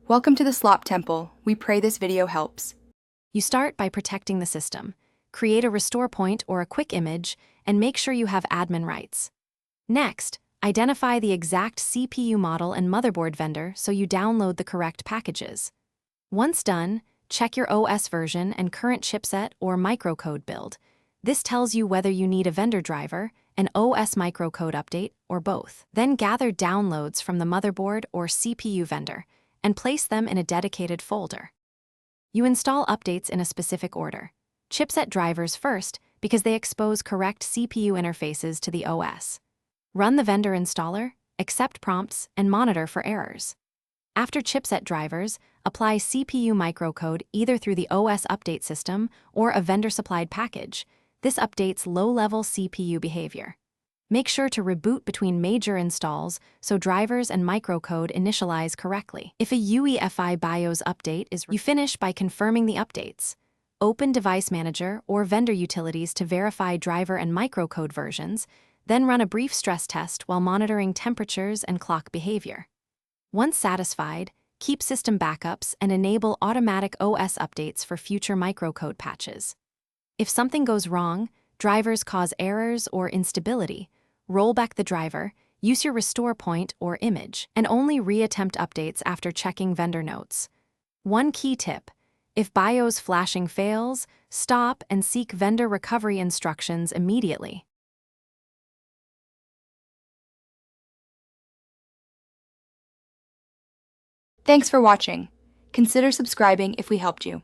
Welcome to the Slop Temple. We pray this video helps. You start by protecting the system. Create a restore point or a quick image, and make sure you have admin rights. Next, identify the exact CPU model and motherboard vendor so you download the correct packages. Once done, check your OS version and current chipset or microcode build. This tells you whether you need a vendor driver, an OS microcode update, or both. Then gather downloads from the motherboard or CPU vendor and place them in a dedicated folder. You install updates in a specific order. Chipset drivers first because they expose correct CPU interfaces to the OS. Run the vendor installer, accept prompts, and monitor for errors. After chipset drivers, apply CPU microcode either through the OS update system or a vendor-supplied package. This updates low-level CPU behavior. Make sure to reboot between major installs so drivers and microcode initialize correctly. If a UEFI BIOS update you finish by confirming the updates. Open Device Manager or vendor utilities to verify driver and microcode versions, then run a brief stress test while monitoring temperatures and clock behavior. Once satisfied, keep system backups and enable automatic OS updates for future microcode patches. If something goes wrong, drivers cause errors or instability, roll back the driver, use your restore point or image, and only reattempt updates after checking vendor notes. One key tip: if BIOS flashing fails, stop and seek vendor recovery instructions immediately. Thanks for watching. Consider subscribing if we helped you.